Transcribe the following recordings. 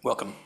Welcome.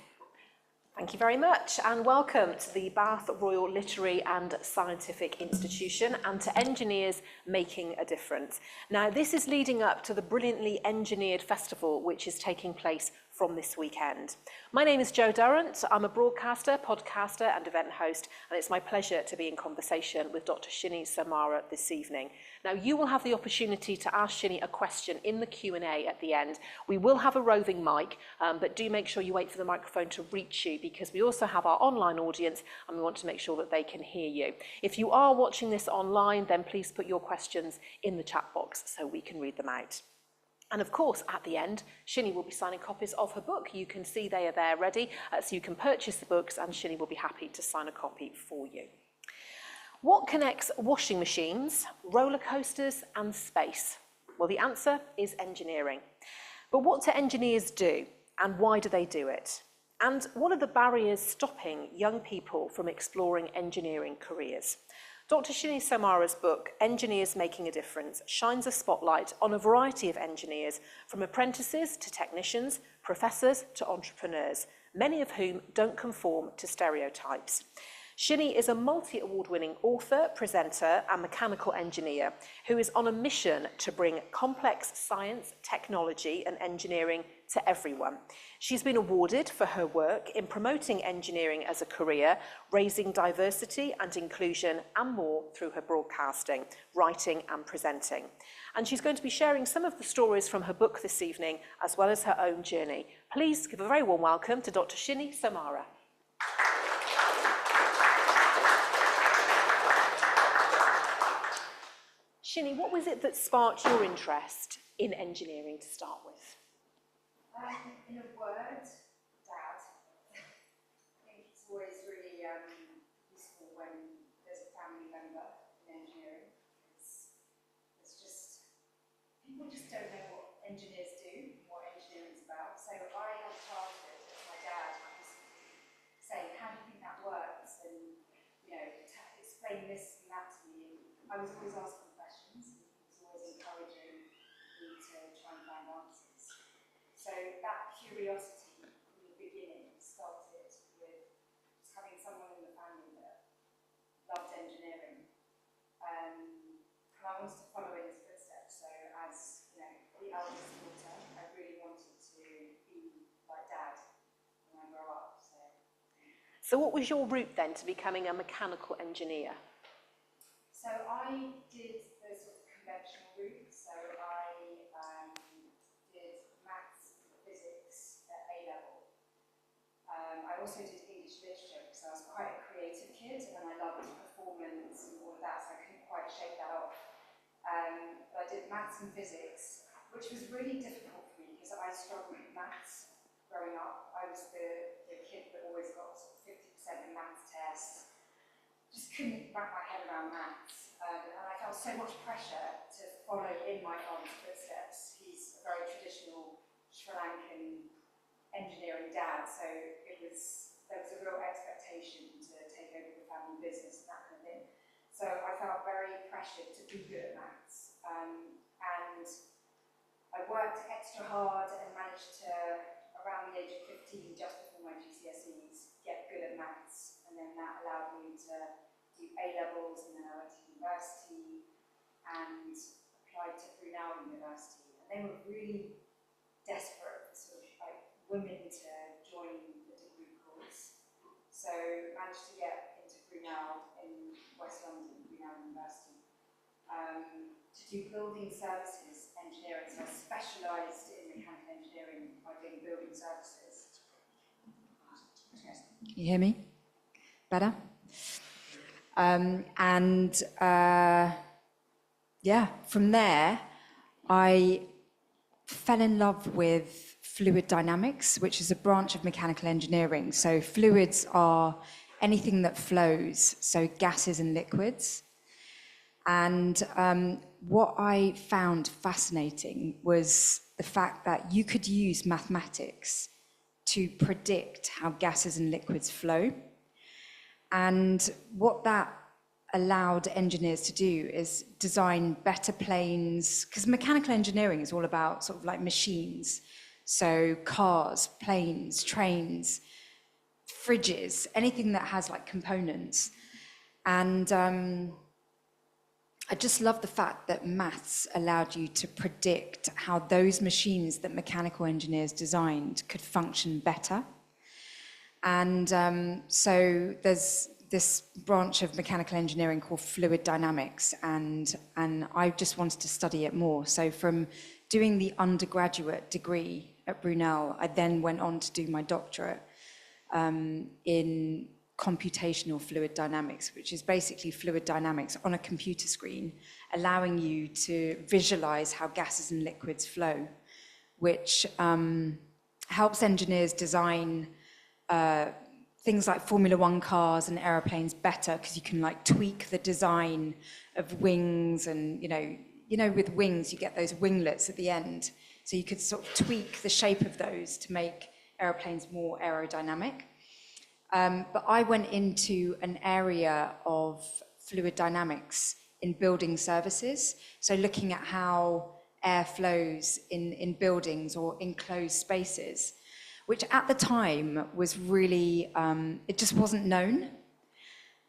Thank you very much, and welcome to the Bath Royal Literary and Scientific Institution and to Engineers Making a Difference. Now, this is leading up to the brilliantly engineered festival which is taking place from this weekend. My name is Jo Durrant. I'm a broadcaster, podcaster and event host, and it's my pleasure to be in conversation with Dr. Shini Somara this evening. Now, you will have the opportunity to ask Shini a question in the Q&A at the end. We will have a roving mic, but do make sure you wait for the microphone to reach you, because we also have our online audience and we want to make sure that they can hear you. If you are watching this online, then please put your questions in the chat box so we can read them out. And of course, at the end, Shini will be signing copies of her book. You can see they are there ready, so you can purchase the books and Shini will be happy to sign a copy for you. What connects washing machines, roller coasters and space? Well, the answer is engineering. But what do engineers do and why do they do it? And what are the barriers stopping young people from exploring engineering careers? Dr. Shini Somara's book, Engineers Making a Difference, shines a spotlight on a variety of engineers, from apprentices to technicians, professors to entrepreneurs, many of whom don't conform to stereotypes. Shini is a multi-award-winning author, presenter and mechanical engineer who is on a mission to bring complex science, technology and engineering to everyone. She's been awarded for her work in promoting engineering as a career, raising diversity and inclusion and more through her broadcasting, writing and presenting. And she's going to be sharing some of the stories from her book this evening, as well as her own journey. Please give a very warm welcome to Dr. Shini Somara. Shini, what was it that sparked your interest in engineering to start with? In a word, Dad. I think it's always really useful when there's a family member in engineering, because it's just, people just don't know what engineers do, what engineering is about. So I had childhood as my dad constantly saying, how do you think that works? And, you know, explain this and that to me. And I was always asking questions, and he was always encouraging me to try and find answers. So that curiosity from the beginning started with just having someone in the family that loved engineering. And I wanted to follow in his footsteps. So as, you know, the eldest daughter, I really wanted to be like Dad when I grow up. So what was your route then to becoming a mechanical engineer? So I did the sort of conventional route. So I did maths and physics at A level. I also did English literature because I was quite a creative kid and I loved performance and all of that, so I couldn't quite shake that off. But I did maths and physics, which was really difficult for me because I struggled with maths growing up. I was the kid that always got sort of 50% in maths tests. Just couldn't wrap my head around maths, and I felt so much pressure to follow in my father's footsteps. He's a very traditional Sri Lankan engineering dad, so there was a real expectation to take over the family business and that kind of thing. So I felt very pressured to be good at maths, and I worked extra hard and managed to, around the age of 15, just before my GCSEs, get good at maths. And then that allowed me to do A-levels, and then I went to university and applied to Brunel University. And they were really desperate for sort of like women to join the degree course. So managed to get into Brunel in West London, Brunel University, to do building services engineering. So I specialised in mechanical engineering by doing building services. Can you hear me? Better? Yeah, from there, I fell in love with fluid dynamics, which is a branch of mechanical engineering. So fluids are anything that flows, so gases and liquids. And what I found fascinating was the fact that you could use mathematics to predict how gases and liquids flow. And what that allowed engineers to do is design better planes, because mechanical engineering is all about sort of like machines. So cars, planes, trains, fridges, anything that has like components. And I just love the fact that maths allowed you to predict how those machines that mechanical engineers designed could function better. And so there's this branch of mechanical engineering called fluid dynamics, and I just wanted to study it more. So from doing the undergraduate degree at Brunel, I then went on to do my doctorate in computational fluid dynamics, which is basically fluid dynamics on a computer screen, allowing you to visualize how gases and liquids flow, which helps engineers design things like Formula One cars and aeroplanes better, because you can like tweak the design of wings, and you know with wings you get those winglets at the end, so you could sort of tweak the shape of those to make aeroplanes more aerodynamic. But I went into an area of fluid dynamics in building services, so looking at how air flows in buildings or enclosed spaces, which at the time was really, it just wasn't known.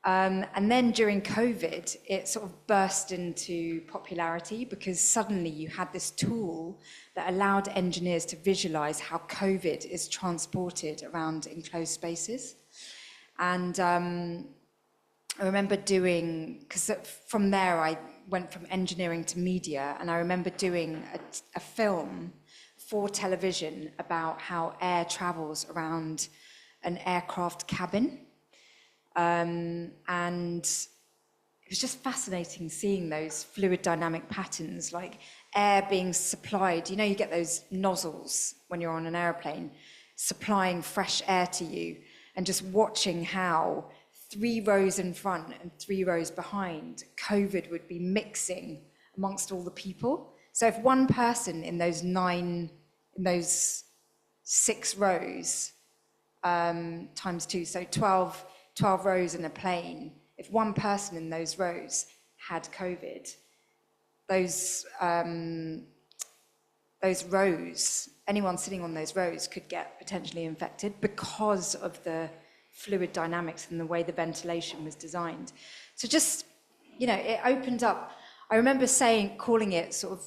And then during COVID, it sort of burst into popularity because suddenly you had this tool that allowed engineers to visualize how COVID is transported around enclosed spaces. And I remember doing, because from there I went from engineering to media, and I remember doing a film for television about how air travels around an aircraft cabin. And it was just fascinating seeing those fluid dynamic patterns, like air being supplied. You know, you get those nozzles when you're on an airplane, supplying fresh air to you, and just watching how 3 rows in front and 3 rows behind, COVID would be mixing amongst all the people. So if one person in those 6 rows times 2, so 12 rows in a plane, if one person in those rows had COVID, those rows, anyone sitting on those rows could get potentially infected because of the fluid dynamics and the way the ventilation was designed. So just, it opened up. I remember calling it sort of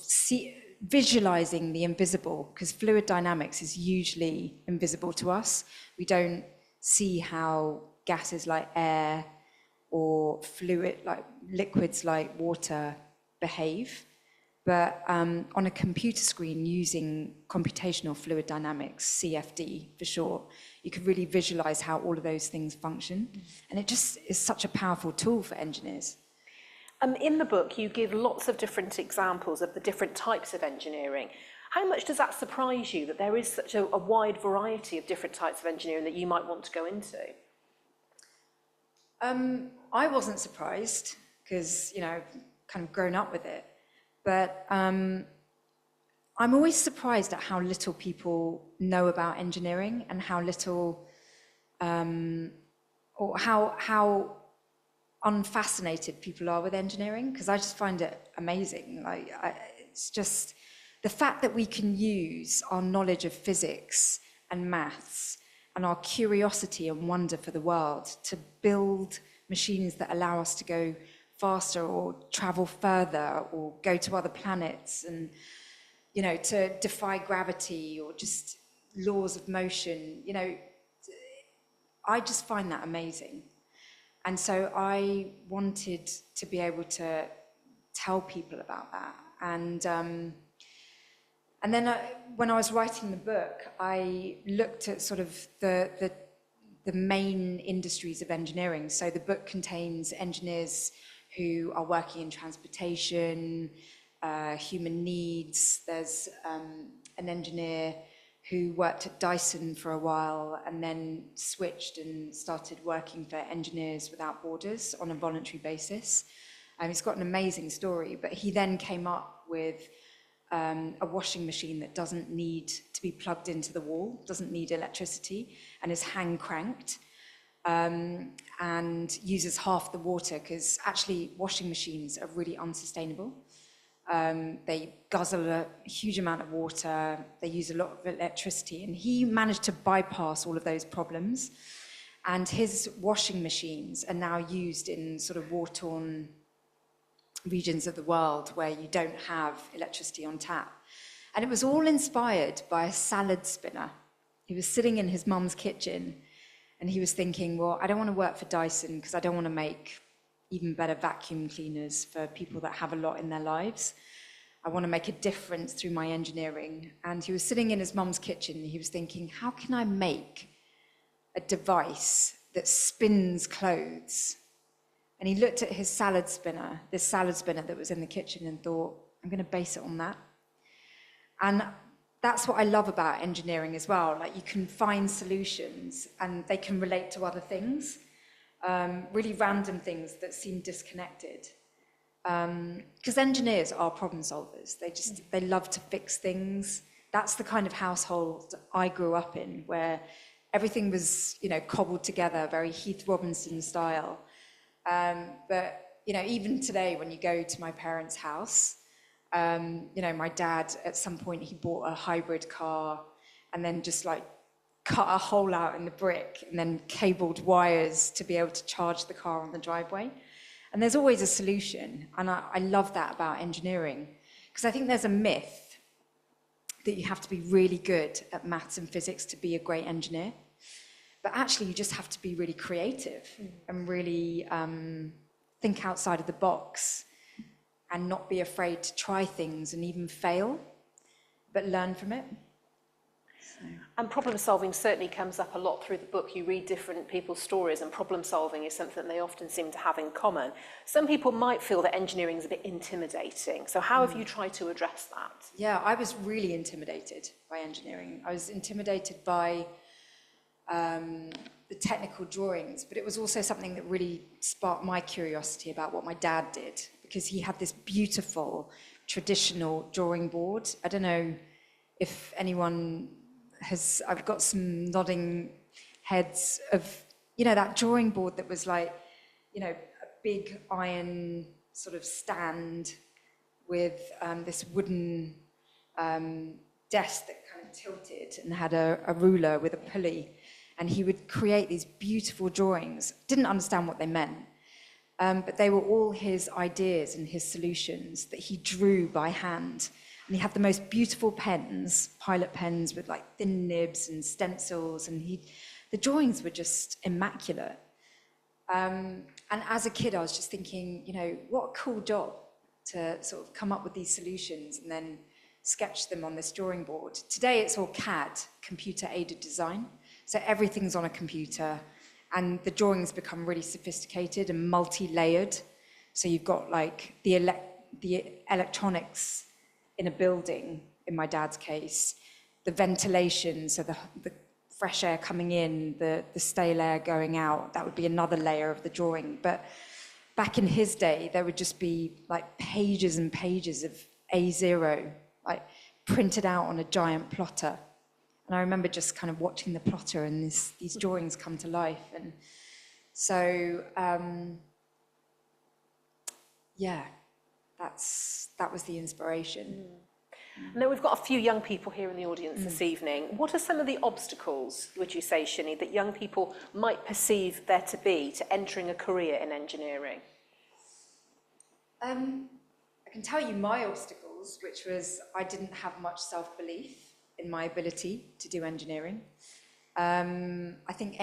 visualizing the invisible, because fluid dynamics is usually invisible to us. We don't see how gases like air or fluid like liquids like water behave. But on a computer screen using computational fluid dynamics, CFD for short, you could really visualize how all of those things function. And it just is such a powerful tool for engineers. In the book, you give lots of different examples of the different types of engineering. How much does that surprise you, that there is such a wide variety of different types of engineering that you might want to go into? I wasn't surprised, because, I've kind of grown up with it. But I'm always surprised at how little people know about engineering, and how little, or how unfascinated people are with engineering, because I just find it amazing. It's just the fact that we can use our knowledge of physics and maths and our curiosity and wonder for the world to build machines that allow us to go faster or travel further or go to other planets, and to defy gravity or just laws of motion. I just find that amazing. And so I wanted to be able to tell people about that. And then when I was writing the book, I looked at sort of the main industries of engineering. So the book contains engineers who are working in transportation, human needs. There's an engineer who worked at Dyson for a while and then switched and started working for Engineers Without Borders on a voluntary basis. He's got an amazing story, but he then came up with a washing machine that doesn't need to be plugged into the wall, doesn't need electricity, and is hand cranked, and uses half the water, because actually washing machines are really unsustainable. They guzzle a huge amount of water. They use a lot of electricity. And he managed to bypass all of those problems. And his washing machines are now used in sort of war-torn regions of the world where you don't have electricity on tap. And it was all inspired by a salad spinner. He was sitting in his mum's kitchen and he was thinking, well, I don't want to work for Dyson because I don't want to make even better vacuum cleaners for people that have a lot in their lives. I want to make a difference through my engineering. And he was sitting in his mum's kitchen and he was thinking, how can I make a device that spins clothes? And he looked at his salad spinner, this salad spinner that was in the kitchen, and thought, I'm going to base it on that. And that's what I love about engineering as well. Like, you can find solutions and they can relate to other things, really random things that seem disconnected. Because engineers are problem solvers. They love to fix things. That's the kind of household I grew up in, where everything was, cobbled together, very Heath Robinson style. But, even today, when you go to my parents' house, my dad, at some point, he bought a hybrid car and then just cut a hole out in the brick and then cabled wires to be able to charge the car on the driveway. And there's always a solution. And I love that about engineering, because I think there's a myth that you have to be really good at maths and physics to be a great engineer. But actually, you just have to be really creative and really think outside of the box and not be afraid to try things and even fail, but learn from it. And problem solving certainly comes up a lot through the book. You read different people's stories, and problem solving is something that they often seem to have in common. Some people might feel that engineering is a bit intimidating. So how have you tried to address that? Yeah, I was really intimidated by engineering. I was intimidated by the technical drawings, but it was also something that really sparked my curiosity about what my dad did, because he had this beautiful traditional drawing board. I don't know if anyone has, I've got some nodding heads of, that drawing board that was a big iron sort of stand with this wooden desk that kind of tilted and had a ruler with a pulley. And he would create these beautiful drawings. Didn't understand what they meant, but they were all his ideas and his solutions that he drew by hand. And he had the most beautiful pens, pilot pens with thin nibs and stencils, and the drawings were just immaculate. And as a kid, I was just thinking, what a cool job to sort of come up with these solutions and then sketch them on this drawing board. Today, it's all CAD, computer-aided design. So everything's on a computer, and the drawings become really sophisticated and multi-layered. So you've got the electronics in a building, in my dad's case, the ventilation, so the fresh air coming in, the stale air going out, that would be another layer of the drawing. But back in his day, there would just be pages and pages of A0, printed out on a giant plotter. And I remember just kind of watching the plotter and these drawings come to life. And so, that was the inspiration. Now, we've got a few young people here in the audience this evening. What are some of the obstacles, would you say, Shini, that young people might perceive there to be to entering a career in engineering? I can tell you my obstacles, which was I didn't have much self-belief in my ability to do engineering. I think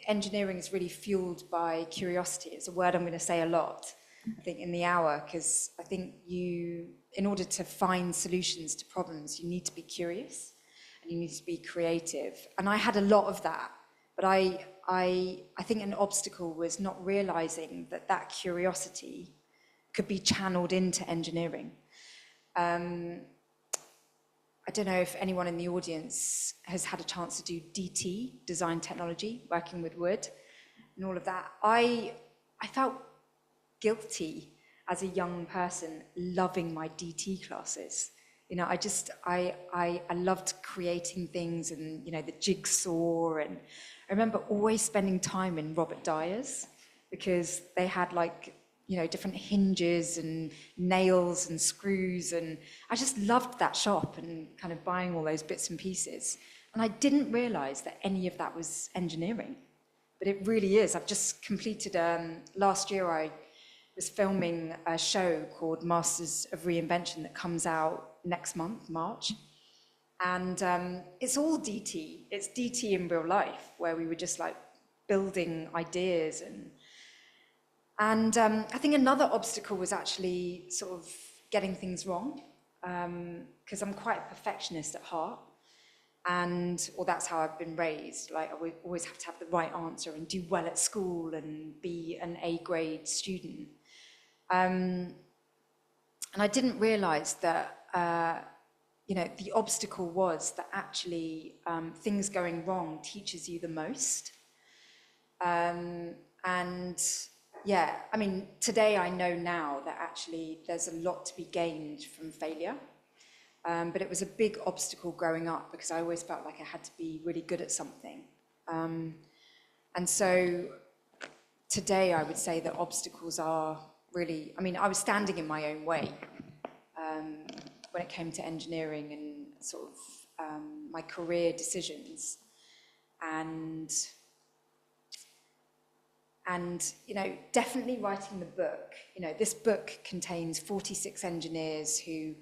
engineering is really fueled by curiosity. It's a word I'm going to say a lot, I think, in the hour, because I think in order to find solutions to problems, you need to be curious and you need to be creative. And I had a lot of that, but I think an obstacle was not realizing that curiosity could be channeled into engineering. I don't know if anyone in the audience has had a chance to do DT, design technology, working with wood and all of that. I felt guilty as a young person loving my DT classes. I loved creating things and, the jigsaw. And I remember always spending time in Robert Dyer's, because they had different hinges and nails and screws. And I just loved that shop and kind of buying all those bits and pieces. And I didn't realize that any of that was engineering, but it really is. I've just completed, last year I was filming a show called Masters of Reinvention that comes out next month, March. And it's all DT. It's DT in real life, where we were just like building ideas. And I think another obstacle was actually sort of getting things wrong, because I'm quite a perfectionist at heart. Or that's how I've been raised. Like, I always have to have the right answer and do well at school and be an A-grade student. And I didn't realize that, the obstacle was that actually things going wrong teaches you the most. Today I know now that actually there's a lot to be gained from failure. But it was a big obstacle growing up because I always felt like I had to be really good at something. And so today I would say that obstacles are really, I was standing in my own way when it came to engineering and sort of my career decisions. And definitely writing the book. This book contains 46 engineers who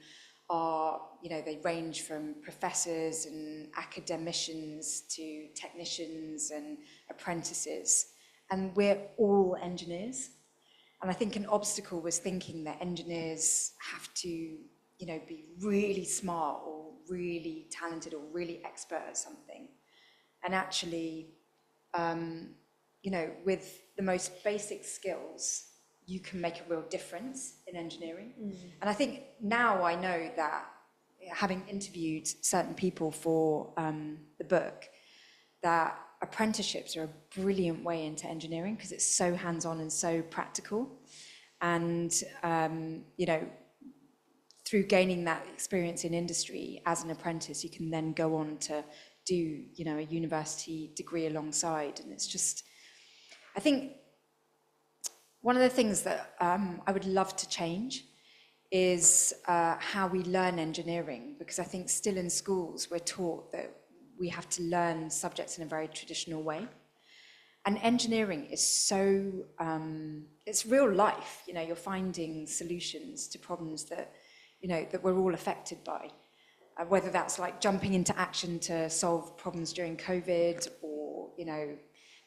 are, they range from professors and academicians to technicians and apprentices, and we're all engineers. And I think an obstacle was thinking that engineers have to, be really smart or really talented or really expert at something. And actually, with the most basic skills, you can make a real difference in engineering. And I think now I know that, having interviewed certain people for the book, that apprenticeships are a brilliant way into engineering because it's so hands-on and so practical. And, through gaining that experience in industry as an apprentice, you can then go on to do, a university degree alongside. And it's just, I think one of the things that I would love to change is how we learn engineering, because I think still in schools we're taught that we have to learn subjects in a very traditional way. And engineering is so, it's real life, you're finding solutions to problems that, that we're all affected by. Whether that's like jumping into action to solve problems during COVID, or,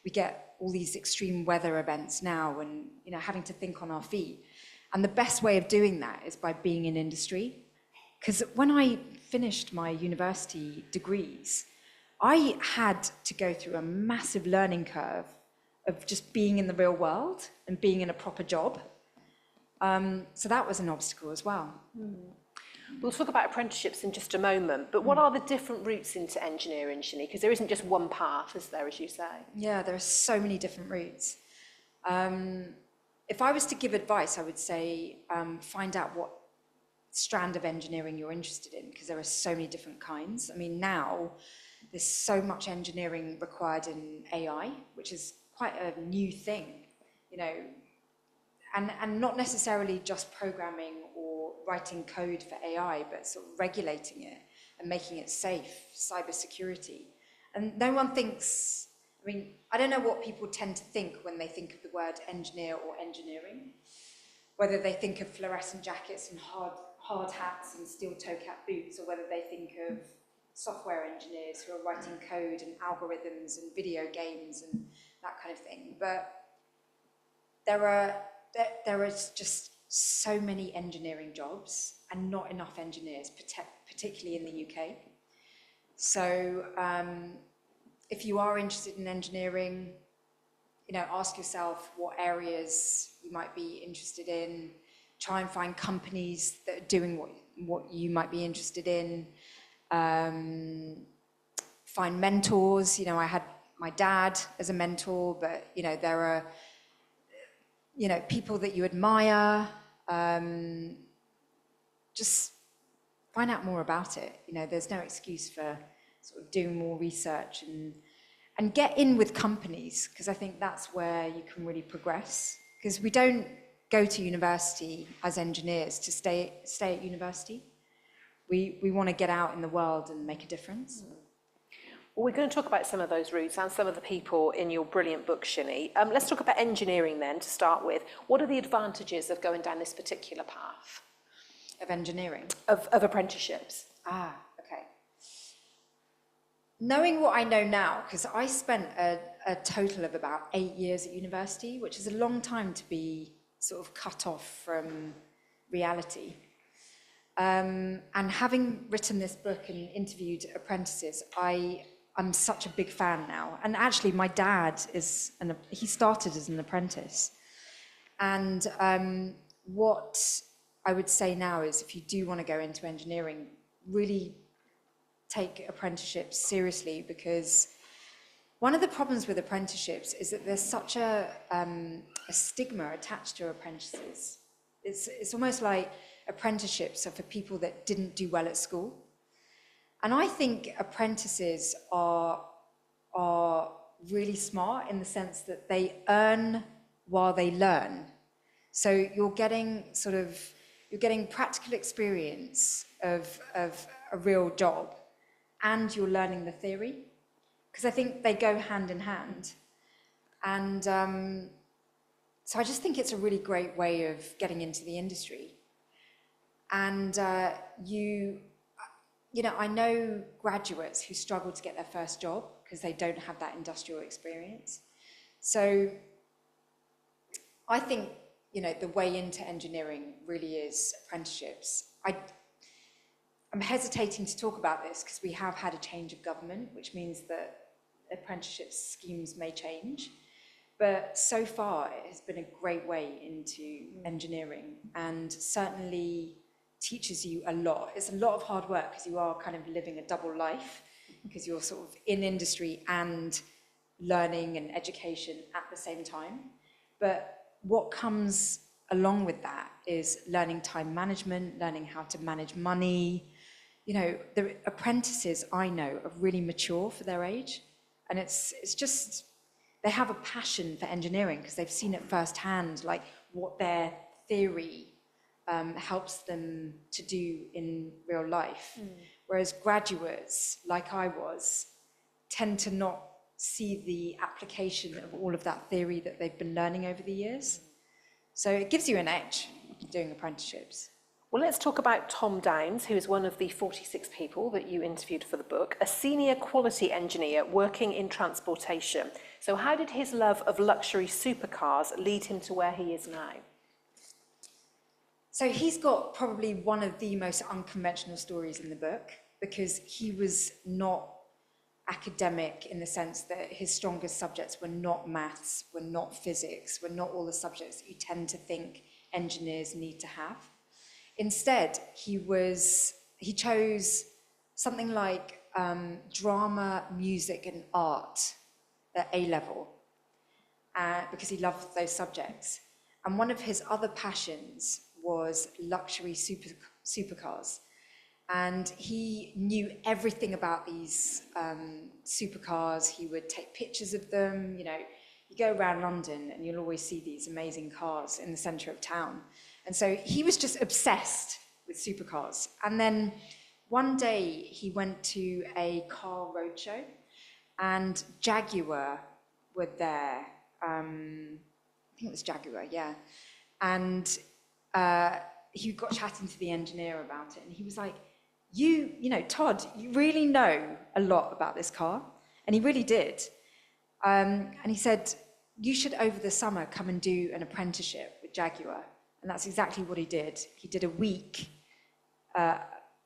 we get all these extreme weather events now and, having to think on our feet. And the best way of doing that is by being in industry. Because when I finished my university degrees, I had to go through a massive learning curve of just being in the real world and being in a proper job. So that was an obstacle as well. We'll talk about apprenticeships in just a moment, but what are the different routes into engineering, Shini? Because there isn't just one path, is there, as you say? Yeah, there are so many different routes. If I was to give advice, I would say find out what strand of engineering you're interested in, because there are so many different kinds. Now there's so much engineering required in AI, which is quite a new thing, and not necessarily just programming or writing code for AI, but sort of regulating it and making it safe, cybersecurity. And no one thinks, I don't know what people tend to think when they think of the word engineer or engineering, whether they think of fluorescent jackets and hard hats and steel toe cap boots, or whether they think of software engineers who are writing code and algorithms and video games and that kind of thing. But there is just so many engineering jobs and not enough engineers, particularly in the UK. So if you are interested in engineering, ask yourself what areas you might be interested in. Try and find companies that are doing what you might be interested in. Find mentors. I had my dad as a mentor, but there are people that you admire. Just find out more about it. There's no excuse for sort of doing more research and get in with companies, because I think that's where you can really progress. Because we don't go to university as engineers to stay at university. We want to get out in the world and make a difference. Well, we're going to talk about some of those routes and some of the people in your brilliant book, Shini. Let's talk about engineering then, to start with. What are the advantages of going down this particular path? Of engineering? Of apprenticeships. Okay. Knowing what I know now, because I spent a total of about 8 years at university, which is a long time to be sort of cut off from reality. And having written this book and interviewed apprentices, I'm such a big fan now. And actually, my dad he started as an apprentice. And what I would say now is, if you do want to go into engineering, really take apprenticeships seriously, because one of the problems with apprenticeships is that there's such a stigma attached to apprentices. It's almost like apprenticeships are for people that didn't do well at school. And I think apprentices are really smart in the sense that they earn while they learn. So you're getting practical experience of a real job, and you're learning the theory, because I think they go hand in hand. And so I just think it's a really great way of getting into the industry. And I know graduates who struggle to get their first job because they don't have that industrial experience. So I think, the way into engineering really is apprenticeships. I'm hesitating to talk about this because we have had a change of government, which means that apprenticeship schemes may change. But so far, it has been a great way into engineering, and certainly teaches you a lot. It's a lot of hard work because you are kind of living a double life, because you're sort of in industry and learning and education at the same time. But what comes along with that is learning time management, learning how to manage money. The apprentices I know are really mature for their age, and it's just, they have a passion for engineering because they've seen it firsthand, like what their theory helps them to do in real life. Whereas graduates, like I was, tend to not see the application of all of that theory that they've been learning over the years. So it gives you an edge doing apprenticeships. Well, let's talk about Tom Downs, who is one of the 46 people that you interviewed for the book, a senior quality engineer working in transportation. So how did his love of luxury supercars lead him to where he is now? So he's got probably one of the most unconventional stories in the book, because he was not academic in the sense that his strongest subjects were not maths, were not physics, were not all the subjects that you tend to think engineers need to have. Instead, he chose something like drama, music, and art at A level, because he loved those subjects. And one of his other passions was luxury supercars. And he knew everything about these supercars. He would take pictures of them. You go around London and you'll always see these amazing cars in the centre of town. And so he was just obsessed with supercars. And then one day he went to a car roadshow, and Jaguar were there. I think it was Jaguar, yeah. And he got chatting to the engineer about it, and he was like, Todd, you really know a lot about this car. And he really did. And he said, you should, over the summer, come and do an apprenticeship with Jaguar. And that's exactly what he did. He did a week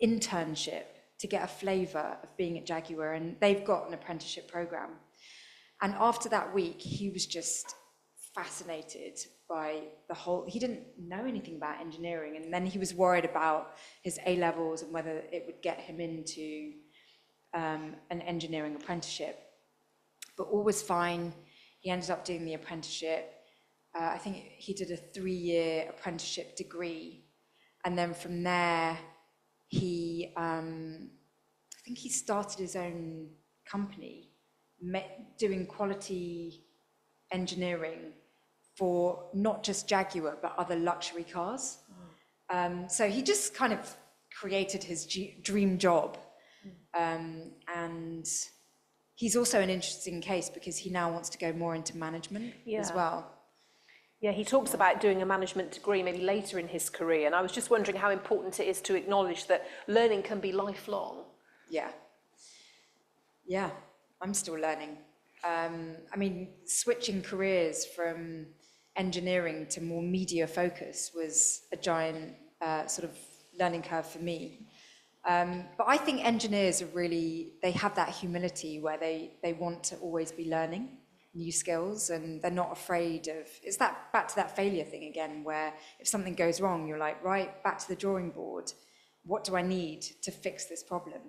internship to get a flavour of being at Jaguar, and they've got an apprenticeship programme. And after that week, he was just fascinated by he didn't know anything about engineering, and then he was worried about his A-levels and whether it would get him into an engineering apprenticeship. But all was fine. He ended up doing the apprenticeship. I think he did a 3-year apprenticeship degree. And then from there, I think he started his own company, doing quality engineering for not just Jaguar, but other luxury cars. So he just kind of created his dream job. And he's also an interesting case because he now wants to go more into management as well. Yeah, he talks about doing a management degree maybe later in his career, and I was just wondering how important it is to acknowledge that learning can be lifelong. Yeah, I'm still learning. I mean, switching careers from engineering to more media focus was a giant sort of learning curve for me. But I think engineers are really, they have that humility where they want to always be learning new skills, and they're not afraid of, it's that back to that failure thing again, where if something goes wrong, you're like, right, back to the drawing board. What do I need to fix this problem?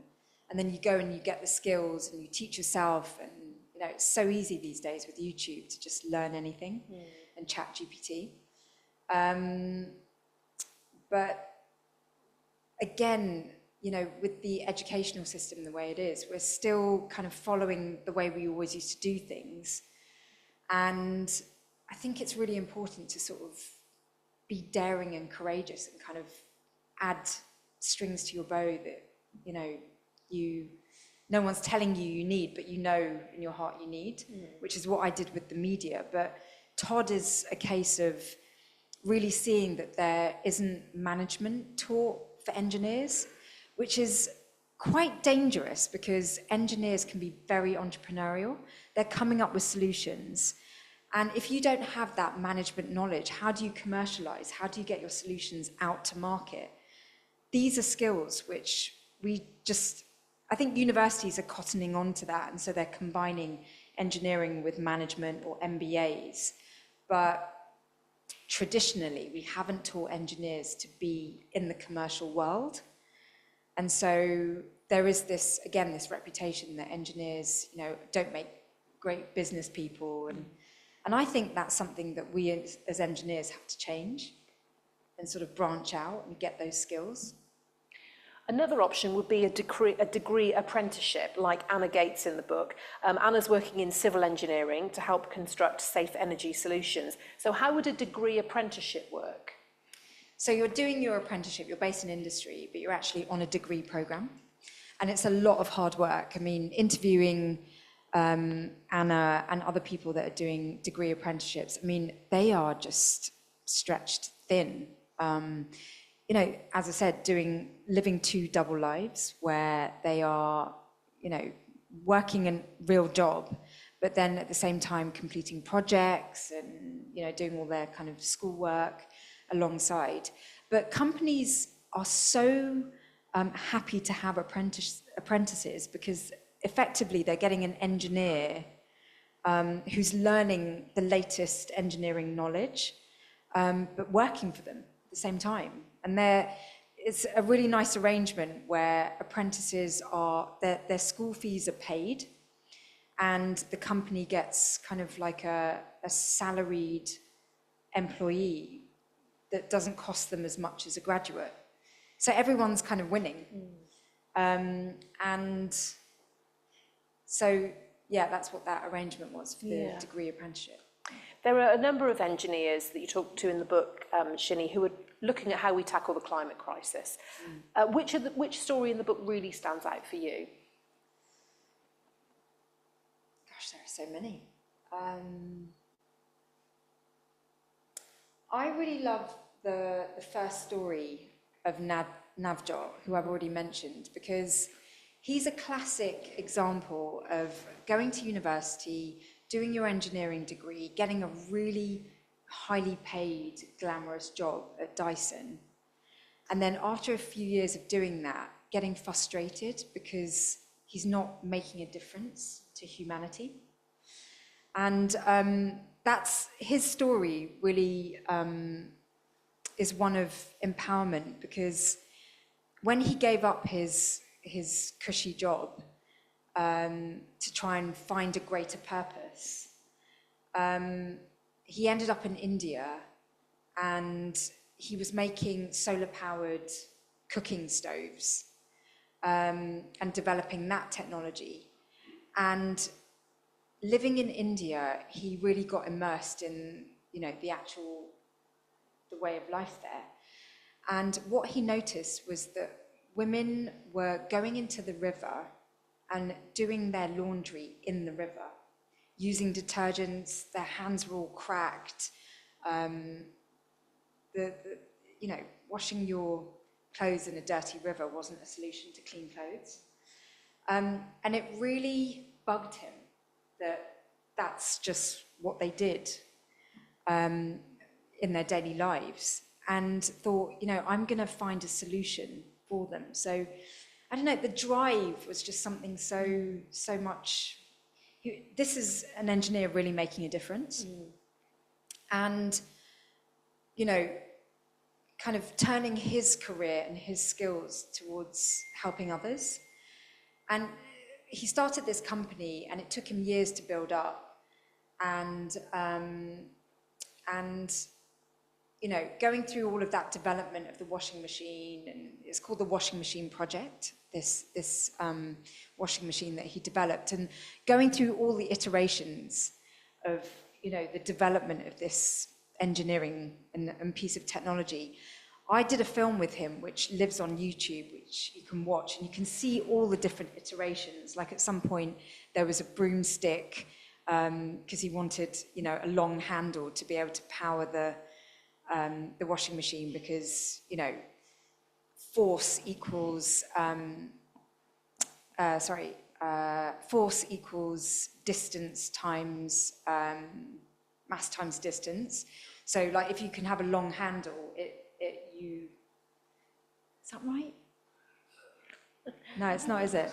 And then you go and you get the skills and you teach yourself, and you know, it's so easy these days with YouTube to just learn anything and chat GPT. But again, you know, with the educational system the way it is, we're still kind of following the way we always used to do things. And I think it's really important to sort of be daring and courageous and kind of add strings to your bow that, you know, no one's telling you need, but you know in your heart you need, which is what I did with the media. But Todd is a case of really seeing that there isn't management taught for engineers, which is quite dangerous because engineers can be very entrepreneurial. They're coming up with solutions. And if you don't have that management knowledge, how do you commercialize? How do you get your solutions out to market? These are skills which I think universities are cottoning on to that, and so they're combining engineering with management or MBAs. But traditionally, we haven't taught engineers to be in the commercial world. And so there is this reputation that engineers, you know, don't make great business people. And I think that's something that we as engineers have to change and sort of branch out and get those skills. Another option would be a degree apprenticeship, like Anna Gates in the book. Anna's working in civil engineering to help construct safe energy solutions. So how would a degree apprenticeship work? So you're doing your apprenticeship, you're based in industry, but you're actually on a degree program. And it's a lot of hard work. I mean, interviewing Anna and other people that are doing degree apprenticeships, I mean, they are just stretched thin. You know, as I said, living two double lives where they are, you know, working a real job, but then at the same time completing projects and, you know, doing all their kind of schoolwork alongside. But companies are so happy to have apprentices because effectively they're getting an engineer who's learning the latest engineering knowledge, but working for them at the same time. And it's a really nice arrangement where apprentices their school fees are paid, and the company gets kind of like a salaried employee that doesn't cost them as much as a graduate. So everyone's kind of winning. And so, yeah, that's what that arrangement was for the degree apprenticeship. There are a number of engineers that you talk to in the book, Shini, who are looking at how we tackle the climate crisis. Which story in the book really stands out for you? Gosh, there are so many. I really love the first story of Navjot, who I've already mentioned, because he's a classic example of going to university, doing your engineering degree, getting a really highly paid, glamorous job at Dyson. And then after a few years of doing that, getting frustrated because he's not making a difference to humanity. And that's his story really is one of empowerment, because when he gave up his cushy job to try and find a greater purpose, he ended up in India, and he was making solar-powered cooking stoves and developing that technology. And living in India, he really got immersed in, the way of life there. And what he noticed was that women were going into the river and doing their laundry in the river, using detergents. Their hands were all cracked. Washing your clothes in a dirty river wasn't a solution to clean clothes. And it really bugged him that that's just what they did in their daily lives, and thought, I'm going to find a solution for them. So, I don't know, the drive was just something so much. This is an engineer really making a difference. And, kind of turning his career and his skills towards helping others. And he started this company, and it took him years to build up. And going through all of that development of the washing machine, and it's called the Washing Machine Project, this washing machine that he developed, and going through all the iterations of, the development of this engineering and piece of technology. I did a film with him, which lives on YouTube, which you can watch, and you can see all the different iterations. Like at some point, there was a broomstick, because he wanted, a long handle to be able to power the washing machine, because, force equals distance times mass times distance. So, like, if you can have a long handle, is that right? No, it's not, is it?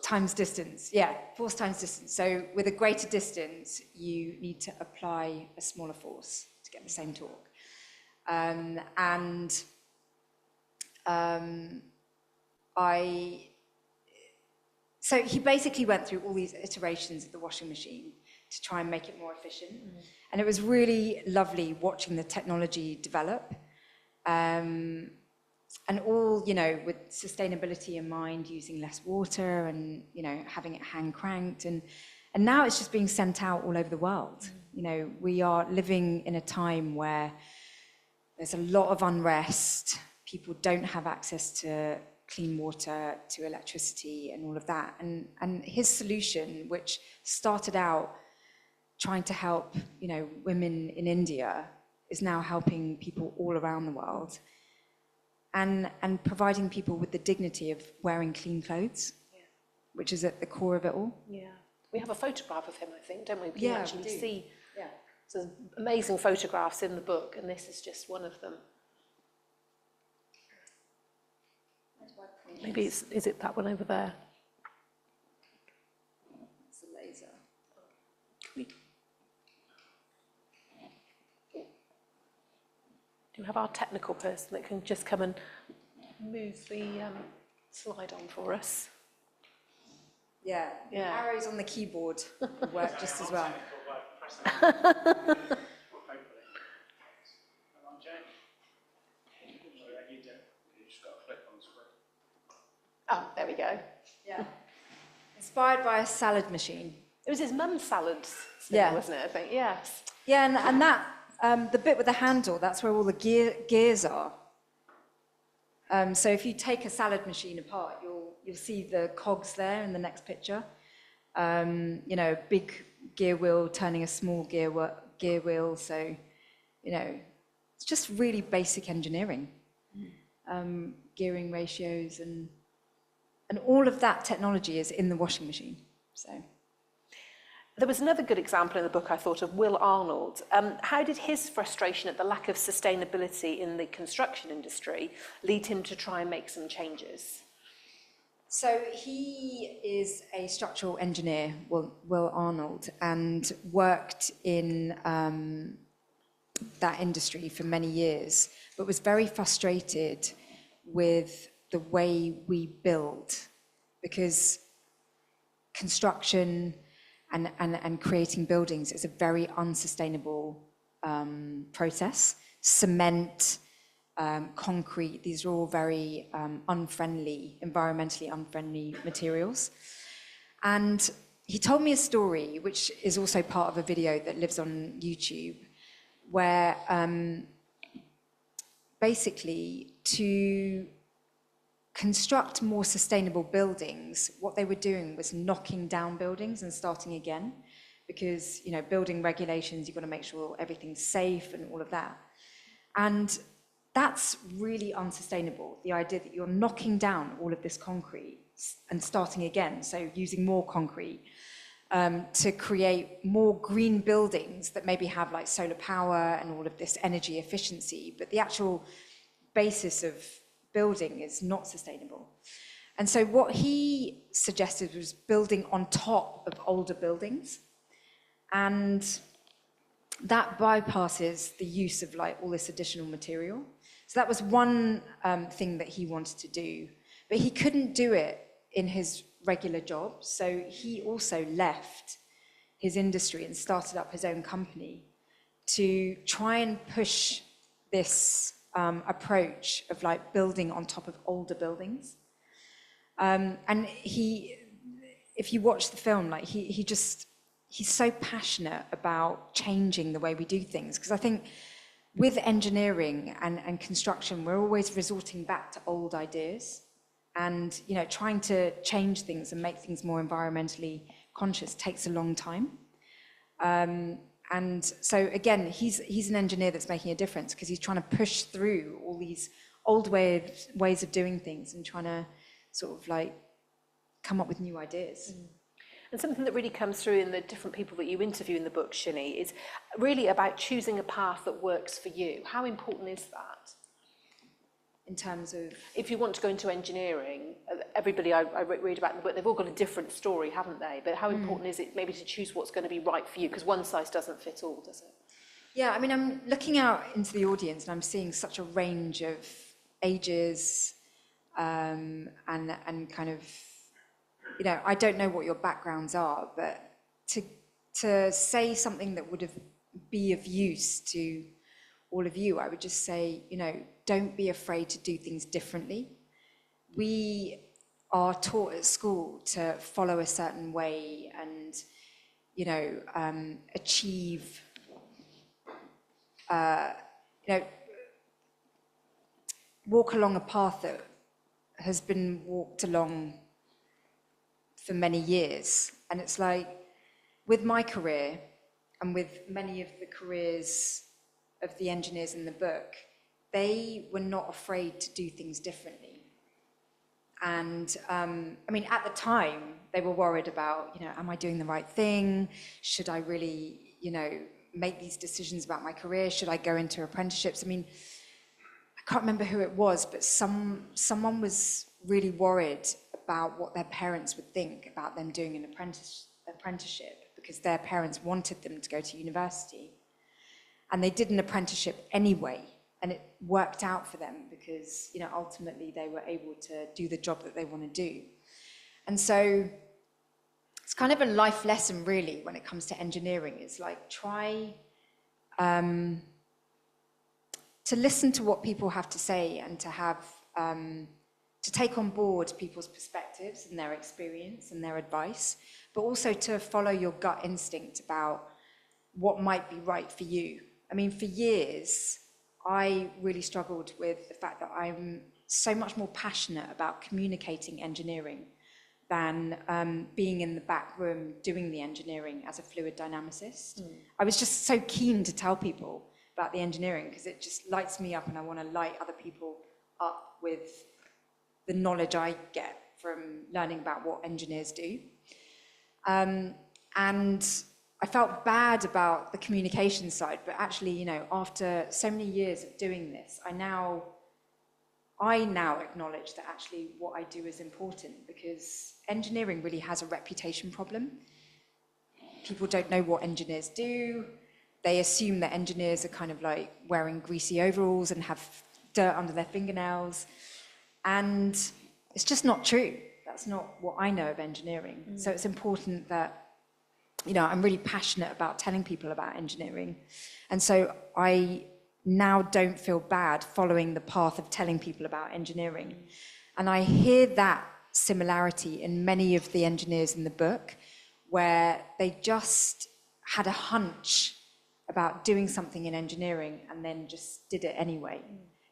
Times distance, yeah, force times distance. So with a greater distance, you need to apply a smaller force to get the same torque. So he basically went through all these iterations of the washing machine to try and make it more efficient. And it was really lovely watching the technology develop. And all, with sustainability in mind, using less water and, having it hand cranked. And now it's just being sent out all over the world. We are living in a time where there's a lot of unrest. People don't have access to clean water, to electricity and all of that. And his solution, which started out trying to help, women in India, is now helping people all around the world. And providing people with the dignity of wearing clean clothes, which is at the core of it all. Yeah, we have a photograph of him, I think, don't we? We Yeah, can actually we do. see Yeah. some amazing photographs in the book, and this is just one of them. Maybe is it that one over there? It's a laser. Do you have our technical person that can just come and move the slide on for us? Yeah, the arrows on the keyboard work just as well. Oh, there we go. Yeah. Inspired by a salad machine. It was his mum's salad spinner, Yeah. wasn't it, I think? Yes. Yeah, and that, the bit with the handle, that's where all the gears are. So if you take a salad machine apart, you'll see the cogs there in the next picture. A big gear wheel turning a small gear wheel. So, it's just really basic engineering. Gearing ratios and all of that technology is in the washing machine. So. There was another good example in the book, I thought, of Will Arnold. How did his frustration at the lack of sustainability in the construction industry lead him to try and make some changes? So he is a structural engineer, Will Arnold, and worked in that industry for many years, but was very frustrated with the way we build, because construction and creating buildings is a very unsustainable process. Cement, concrete, these are all very environmentally unfriendly materials. And he told me a story, which is also part of a video that lives on YouTube, where basically to construct more sustainable buildings, what they were doing was knocking down buildings and starting again, because building regulations, you've got to make sure everything's safe and all of that. And that's really unsustainable, the idea that you're knocking down all of this concrete and starting again, so using more concrete to create more green buildings that maybe have like solar power and all of this energy efficiency, but the actual basis of building is not sustainable. And so what he suggested was building on top of older buildings, and that bypasses the use of like all this additional material. So that was one thing that he wanted to do, but he couldn't do it in his regular job. So he also left his industry and started up his own company to try and push this approach of like building on top of older buildings. And if you watch the film, like he's so passionate about changing the way we do things. Because I think with engineering and construction, we're always resorting back to old ideas. And trying to change things and make things more environmentally conscious takes a long time. And so again, he's an engineer that's making a difference, because he's trying to push through all these old ways of doing things and trying to sort of like come up with new ideas. And something that really comes through in the different people that you interview in the book, Shini, is really about choosing a path that works for you. How important is that? In terms of, if you want to go into engineering, everybody I read about in the book, they've all got a different story, haven't they? But how important is it maybe to choose what's going to be right for you? Because one size doesn't fit all, does it? Yeah, I mean, I'm looking out into the audience and I'm seeing such a range of ages and kind of, I don't know what your backgrounds are, but to say something that would be of use to all of you, I would just say, don't be afraid to do things differently. We are taught at school to follow a certain way and, achieve, walk along a path that has been walked along for many years. And it's like, with my career and with many of the careers of the engineers in the book, they were not afraid to do things differently. And I mean, at the time, they were worried about, am I doing the right thing? Should I really, make these decisions about my career? Should I go into apprenticeships? I mean, I can't remember who it was, but someone was really worried about what their parents would think about them doing an apprenticeship, because their parents wanted them to go to university. And they did an apprenticeship anyway, and it worked out for them because, ultimately they were able to do the job that they want to do. And so it's kind of a life lesson, really, when it comes to engineering. It's like, try to listen to what people have to say and to have, to take on board people's perspectives and their experience and their advice, but also to follow your gut instinct about what might be right for you. I mean, for years, I really struggled with the fact that I'm so much more passionate about communicating engineering than being in the back room doing the engineering as a fluid dynamicist. I was just so keen to tell people about the engineering because it just lights me up, and I want to light other people up with the knowledge I get from learning about what engineers do. And I felt bad about the communication side, but actually, after so many years of doing this, I now acknowledge that actually what I do is important, because engineering really has a reputation problem. People don't know what engineers do. They assume that engineers are kind of like wearing greasy overalls and have dirt under their fingernails. And it's just not true. That's not what I know of engineering. So it's important that, I'm really passionate about telling people about engineering. And so I now don't feel bad following the path of telling people about engineering. And I hear that similarity in many of the engineers in the book, where they just had a hunch about doing something in engineering and then just did it anyway,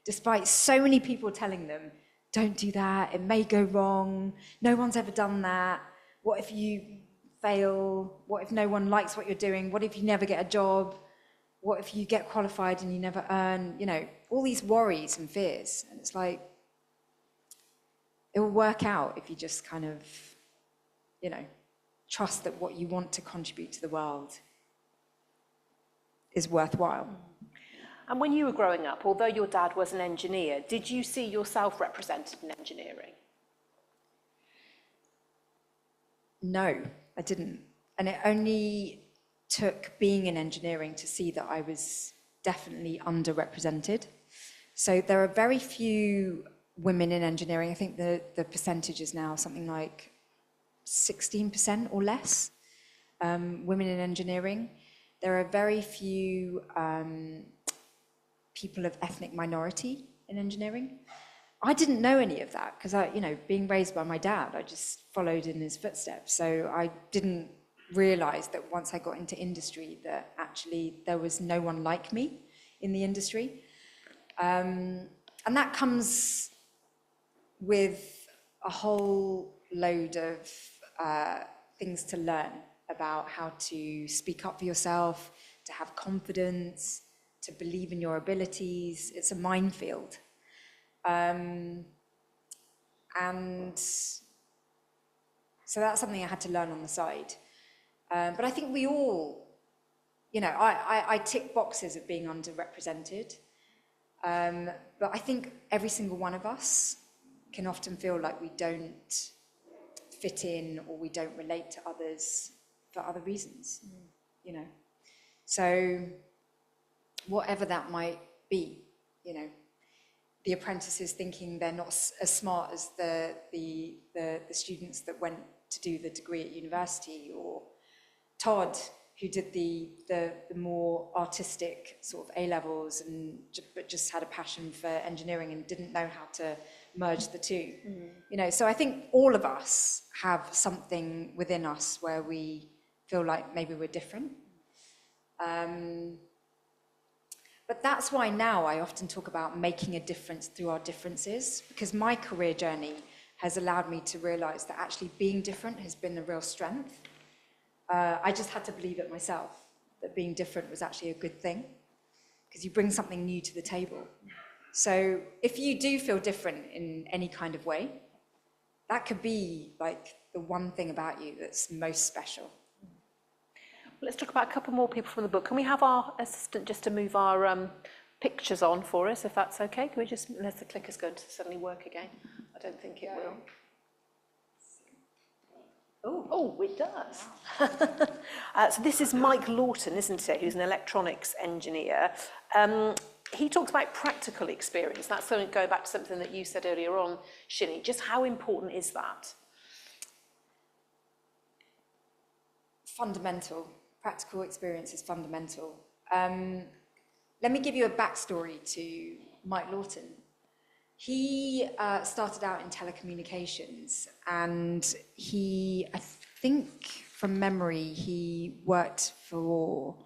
despite so many people telling them, don't do that, it may go wrong, no one's ever done that, what if you fail, what if no one likes what you're doing, what if you never get a job, what if you get qualified and you never earn, you know, all these worries and fears. And it's like, it will work out if you just kind of, you know, trust that what you want to contribute to the world is worthwhile. And when you were growing up, although your dad was an engineer, did you see yourself represented in engineering? No, I didn't. And it only took being in engineering to see that I was definitely underrepresented. So there are very few women in engineering. I think the percentage is now something like 16% or less, women in engineering. There are very few people of ethnic minority in engineering. I didn't know any of that because I, you know, being raised by my dad, I just followed in his footsteps. So I didn't realize that once I got into industry that actually there was no one like me in the industry. And that comes with a whole load of things to learn about how to speak up for yourself, to have confidence, to believe in your abilities. It's a minefield. And so that's something I had to learn on the side. But I think we all, you know, I tick boxes of being underrepresented. But I think every single one of us can often feel like we don't fit in or we don't relate to others for other reasons, you know. So whatever that might be, you know, the apprentices thinking they're not as smart as the students that went to do the degree at university, or Todd, who did the more artistic sort of A-levels but just had a passion for engineering and didn't know how to merge the two. You know, so I think all of us have something within us where we feel like maybe we're different. But that's why now I often talk about making a difference through our differences, because my career journey has allowed me to realize that actually being different has been a real strength. I just had to believe it myself, that being different was actually a good thing, because you bring something new to the table. So if you do feel different in any kind of way, that could be like the one thing about you that's most special. Let's talk about a couple more people from the book. Can we have our assistant just to move our pictures on for us, if that's okay? Can we just, unless the clicker's going to suddenly work again? I don't think it will. Oh, it does. So this is Mike Lawton, isn't it, who's an electronics engineer. He talks about practical experience. That's going back to something that you said earlier on, Shini. Just how important is that? Fundamental. Practical experience is fundamental. Let me give you a backstory to Mike Lawton. He started out in telecommunications, and he, I think from memory, he worked for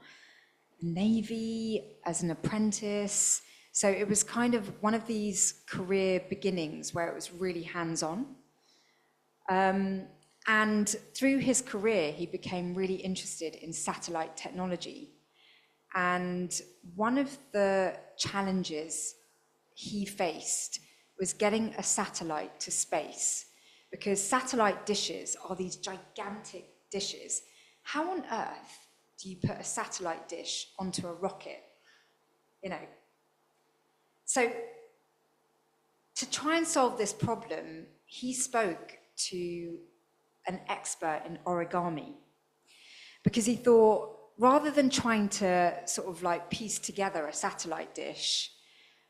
the Navy as an apprentice. So it was kind of one of these career beginnings where it was really hands-on. And through his career, he became really interested in satellite technology. And one of the challenges he faced was getting a satellite to space, because satellite dishes are these gigantic dishes. How on earth do you put a satellite dish onto a rocket? You know. So to try and solve this problem, he spoke to an expert in origami, because he thought, rather than trying to sort of like piece together a satellite dish,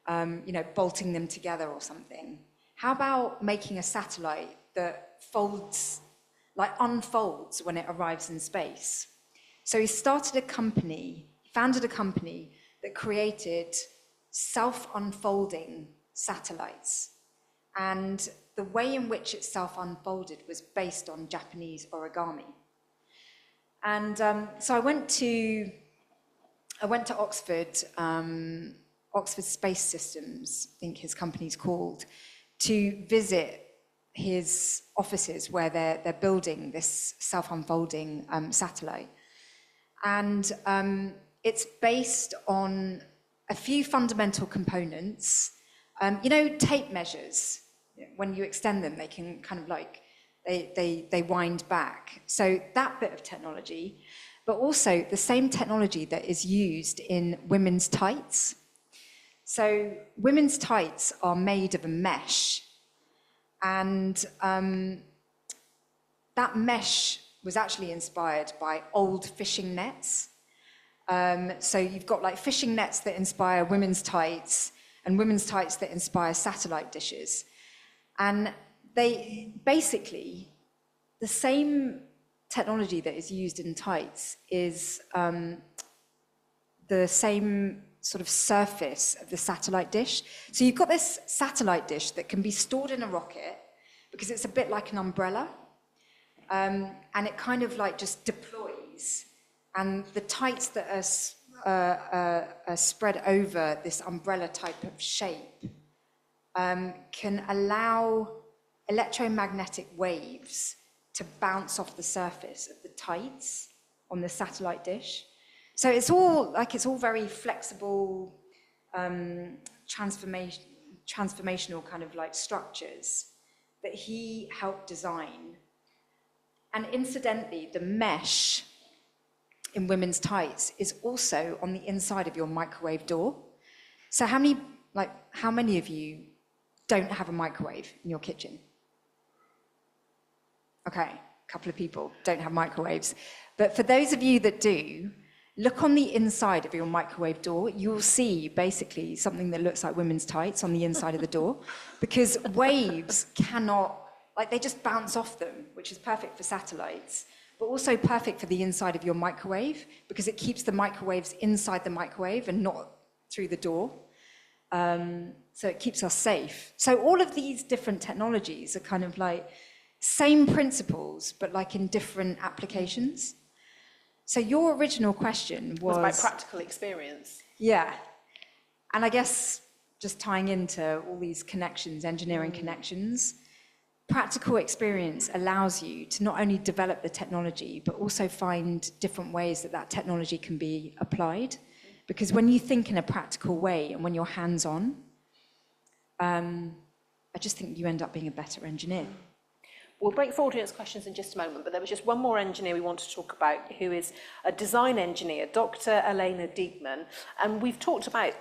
you know, bolting them together or something, how about making a satellite that folds, like unfolds when it arrives in space? So he founded a company that created self-unfolding satellites. And the way in which it self-unfolded was based on Japanese origami. And so I went to Oxford, Oxford Space Systems, I think his company's called, to visit his offices where they're building this self-unfolding satellite. And it's based on a few fundamental components. You know, tape measures, when you extend them, they can kind of like, they wind back. So that bit of technology, but also the same technology that is used in women's tights. So women's tights are made of a mesh, and that mesh was actually inspired by old fishing nets. So you've got like fishing nets that inspire women's tights, and women's tights that inspire satellite dishes. And they basically, the same technology that is used in tights is the same sort of surface of the satellite dish. So you've got this satellite dish that can be stored in a rocket because it's a bit like an umbrella, and it kind of like just deploys. And the tights that are spread over this umbrella type of shape can allow electromagnetic waves to bounce off the surface of the tights on the satellite dish. So it's all very flexible, transformational kind of like structures that he helped design. And incidentally, the mesh in women's tights is also on the inside of your microwave door. So how many of you don't have a microwave in your kitchen? Okay, a couple of people don't have microwaves. But for those of you that do, look on the inside of your microwave door. You'll see basically something that looks like women's tights on the inside of the door, because waves cannot, like they just bounce off them, which is perfect for satellites, but also perfect for the inside of your microwave, because it keeps the microwaves inside the microwave and not through the door. So it keeps us safe. So all of these different technologies are kind of like same principles, but like in different applications. So your original question was about practical experience. Yeah. And I guess just tying into all these connections, engineering connections, practical experience allows you to not only develop the technology, but also find different ways that technology can be applied. Because when you think in a practical way and when you're hands-on, I just think you end up being a better engineer. We'll break for audience questions in just a moment, but there was just one more engineer we want to talk about, who is a design engineer, Dr. Elena Diekman. And you talk about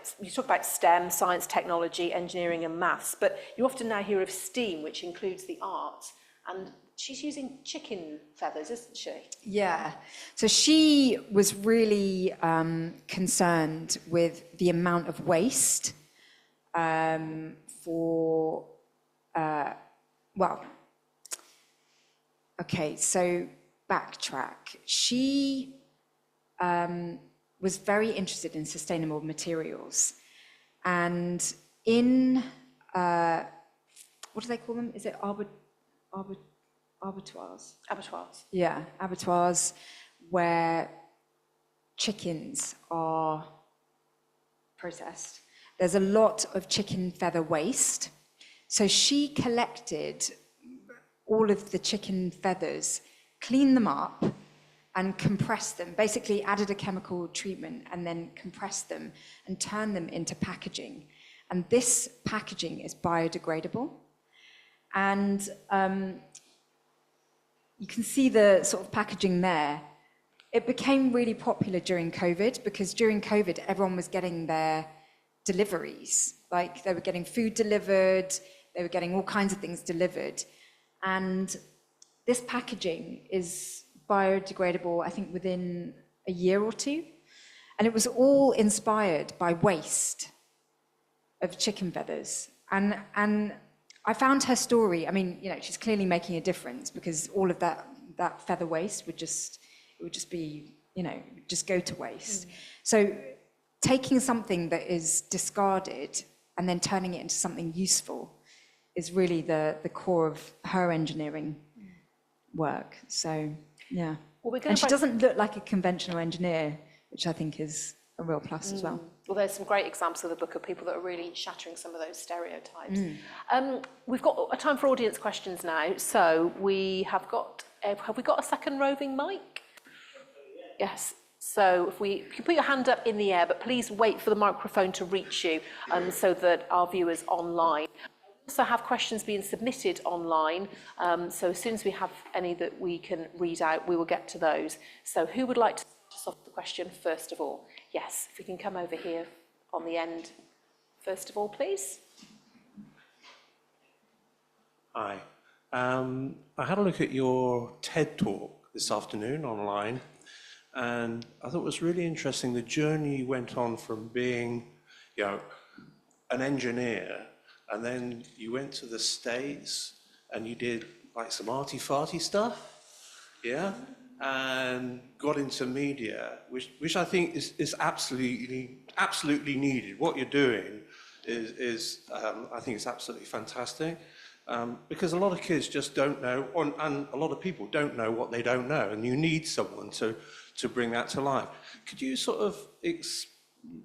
STEM, science, technology, engineering and maths, but you often now hear of STEAM, which includes the arts. And she's using chicken feathers, isn't she? Yeah. So she was really concerned with the amount of waste Okay, so backtrack. She was very interested in sustainable materials. And in, what do they call them? Is it abattoirs? Abattoirs. Yeah, abattoirs where chickens are processed. There's a lot of chicken feather waste. So she collected all of the chicken feathers, cleaned them up and compressed them, basically added a chemical treatment and then compressed them and turned them into packaging. And this packaging is biodegradable. And you can see the sort of packaging there. It became really popular during COVID, because during COVID, everyone was getting their deliveries. Like they were getting food delivered, they were getting all kinds of things delivered. And this packaging is biodegradable, I think, within a year or two. And it was all inspired by waste of chicken feathers. And I found her story, I mean, you know, she's clearly making a difference, because all of that feather waste would just be, you know, just go to waste. So taking something that is discarded and then turning it into something useful is really the core of her engineering work. So, yeah. Well, we're going And to she doesn't look like a conventional engineer, which I think is a real plus as well. Well, there's some great examples of the book of people that are really shattering some of those stereotypes. We've got a time for audience questions now. So have we got a second roving mic? Yes. So if you can put your hand up in the air, but please wait for the microphone to reach you so that our viewers online. We also have questions being submitted online. So as soon as we have any that we can read out, we will get to those. So who would like to start us off the question first of all? Yes, if we can come over here on the end first of all, please. Hi. I had a look at your TED talk this afternoon online, and I thought it was really interesting the journey you went on from being, an engineer, and then you went to the States and you did like some arty-farty stuff, yeah, and got into media, which I think is absolutely needed. What you're doing is I think it's absolutely fantastic. Because a lot of kids just don't know, and a lot of people don't know what they don't know, and you need someone to bring that to life. Could you sort of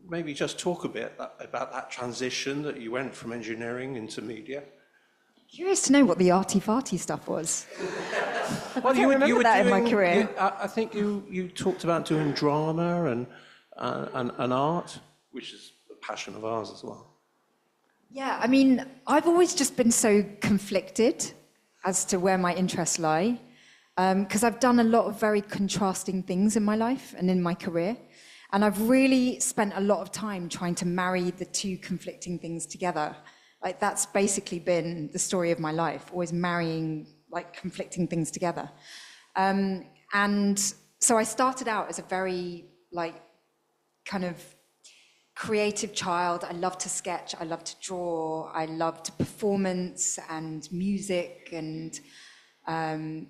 maybe just talk a bit about that transition that you went from engineering into media? Curious to know what the arty-farty stuff was. Well, I remember that in my career. I think you talked about doing drama and art, which is a passion of ours as well. Yeah, I mean, I've always just been so conflicted as to where my interests lie, because I've done a lot of very contrasting things in my life and in my career, and I've really spent a lot of time trying to marry the two conflicting things together. Like, that's basically been the story of my life, always marrying, like, conflicting things together. And so I started out as a very, like, kind of creative child. I loved to sketch, I loved to draw, I loved performance and music and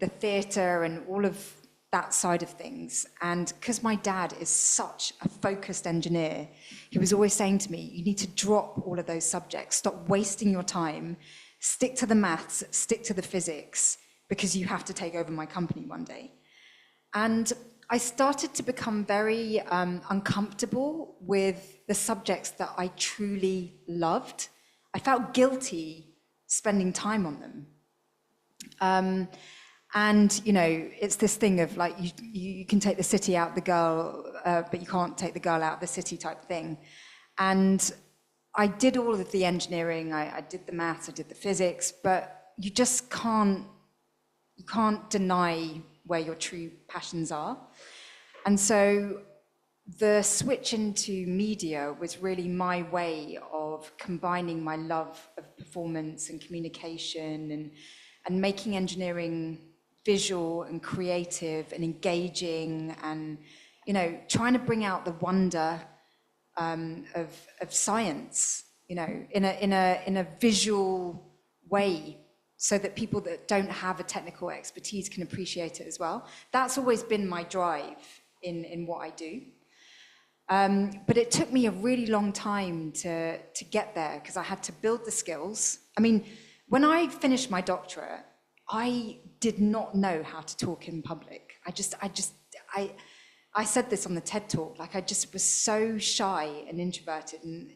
the theatre and all of that side of things. And because my dad is such a focused engineer, he was always saying to me, you need to drop all of those subjects, stop wasting your time, stick to the maths, stick to the physics, because you have to take over my company one day. And I started to become very uncomfortable with the subjects that I truly loved. I felt guilty spending time on them. And, it's this thing of like, you can take the city out the girl, but you can't take the girl out of the city type thing. And I did all of the engineering, I did the maths, I did the physics, but you just can't deny where your true passions are. And so the switch into media was really my way of combining my love of performance and communication and making engineering visual and creative and engaging and, trying to bring out the wonder of science, in a visual way, so that people that don't have a technical expertise can appreciate it as well. That's always been my drive in what I do. But it took me a really long time to get there, because I had to build the skills. I mean, when I finished my doctorate, I did not know how to talk in public. I said this on the TED talk, like I just was so shy and introverted, and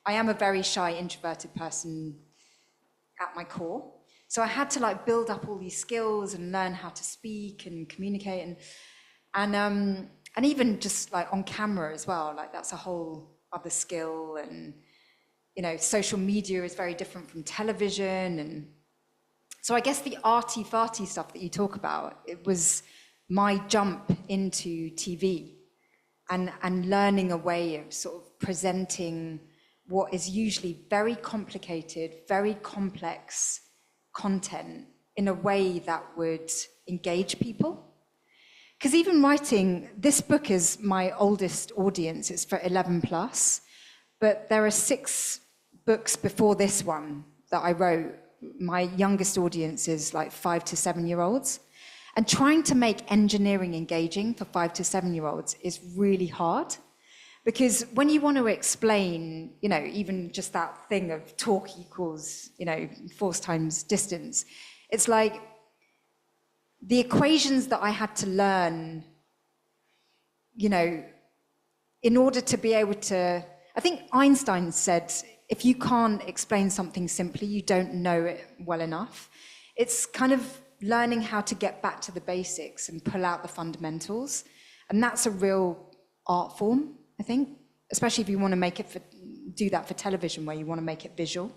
I am a very shy, introverted person at my core. So I had to like build up all these skills and learn how to speak and communicate and even just like on camera as well, like that's a whole other skill. And social media is very different from television. And so I guess the arty-farty stuff that you talk about, it was my jump into TV and learning a way of sort of presenting what is usually very complicated, very complex content in a way that would engage people. Because even writing, this book is my oldest audience, it's for 11 plus, but there are 6 books before this one that I wrote. My youngest audience is like 5 to 7-year-olds. And trying to make engineering engaging for 5 to 7-year-olds is really hard. Because when you want to explain, even just that thing of torque equals, force times distance, it's like, the equations that I had to learn, you know, in order to be able to, I think Einstein said, if you can't explain something simply, you don't know it well enough. It's kind of learning how to get back to the basics and pull out the fundamentals. And that's a real art form, I think, especially if you want to make it do that for television, where you want to make it visual.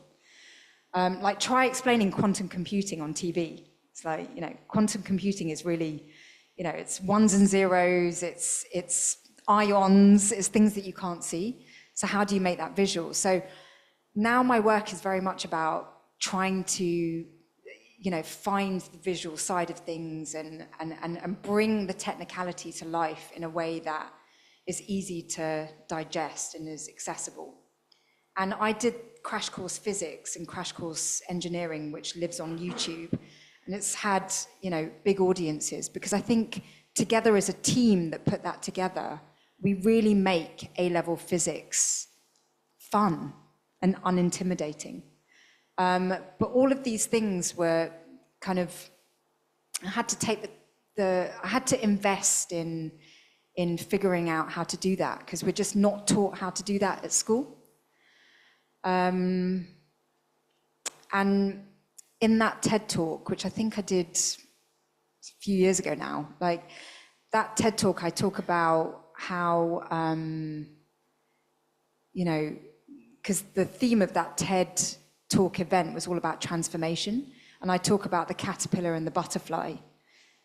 Like, try explaining quantum computing on TV. It's like, you know, quantum computing is really, you know, it's ones and zeros, it's ions, it's things that you can't see. So how do you make that visual? So now my work is very much about trying to, you know, find the visual side of things and bring the technicality to life in a way that is easy to digest and is accessible. And I did Crash Course Physics and Crash Course Engineering, which lives on YouTube. And it's had, you know, big audiences, because I think together as a team that put that together, we really make A-level physics fun and unintimidating. But all of these things were kind of, I had to take I had to invest in figuring out how to do that, because we're just not taught how to do that at school. And in that TED Talk, which I think I did a few years ago now, like that TED Talk, I talk about how, you know, because the theme of that TED Talk event was all about transformation. And I talk about the caterpillar and the butterfly,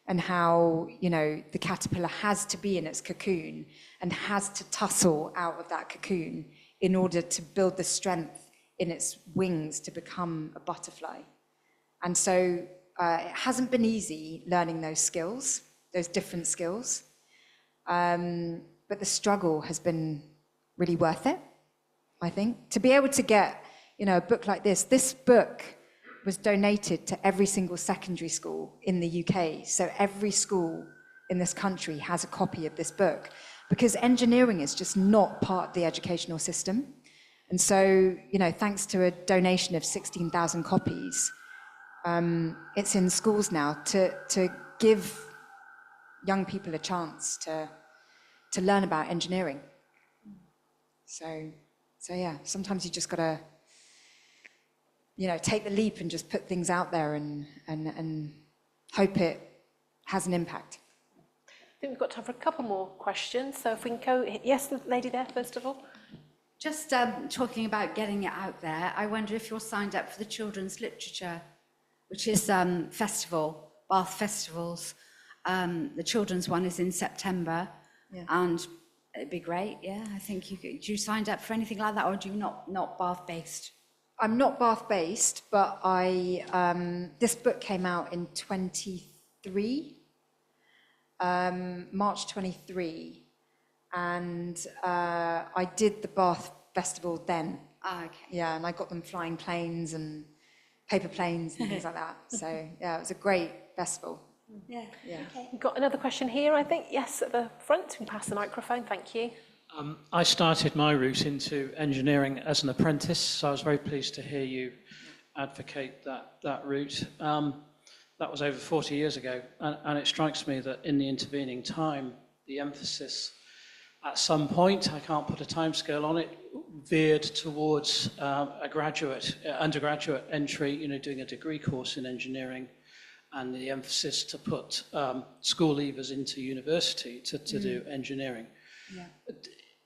and how, you know, the caterpillar has to be in its cocoon and has to tussle out of that cocoon in order to build the strength in its wings to become a butterfly. And so it hasn't been easy learning those skills, those different skills. But the struggle has been really worth it, I think. To be able to get, you know, a book like this book was donated to every single secondary school in the UK. So every school in this country has a copy of this book, because engineering is just not part of the educational system. And so, you know, thanks to a donation of 16,000 copies, it's in schools now to give young people a chance to learn about engineering. So yeah, sometimes you just gotta, you know, take the leap and just put things out there and hope it has an impact. I think we've got time for a couple more questions. So if we can go, yes, the lady there, first of all. Just talking about getting it out there, I wonder if you're signed up for the Children's Literature, which is festival, Bath Festivals. The children's one is in September, yeah. And it'd be great, yeah. I think do you signed up for anything like that, or do you not Bath-based? I'm not Bath-based, but this book came out in 23, March 23, and I did the Bath Festival then. Ah, okay. Yeah, and I got them flying planes and paper planes and things like that. So yeah, it was a great festival. Yeah. Yeah. Okay. We've got another question here, I think. Yes, at the front. We can pass the microphone. Thank you. I started my route into engineering as an apprentice, so I was very pleased to hear you advocate that route. That was over 40 years ago, and it strikes me that in the intervening time, the emphasis at some point, I can't put a timescale on it, veered towards undergraduate entry, you know, doing a degree course in engineering, and the emphasis to put school leavers into university to do engineering. Yeah.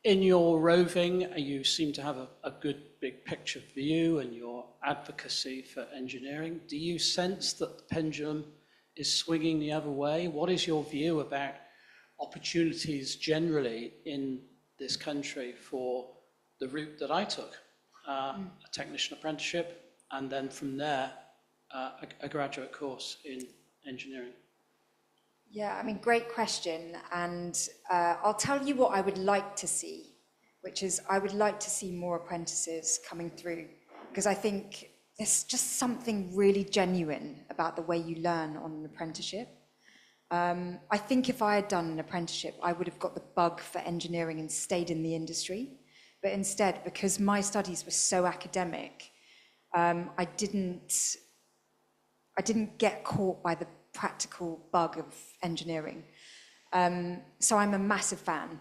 In your roving, you seem to have a good big picture view and your advocacy for engineering. Do you sense that the pendulum is swinging the other way? What is your view about opportunities generally in this country for the route that I took, a technician apprenticeship, and then from there, a graduate course in engineering? Yeah, I mean, great question. And I'll tell you what I would like to see, which is I would like to see more apprentices coming through, because I think there's just something really genuine about the way you learn on an apprenticeship. I think if I had done an apprenticeship, I would have got the bug for engineering and stayed in the industry. But instead, because my studies were so academic, I didn't get caught by practical bug of engineering. So I'm a massive fan.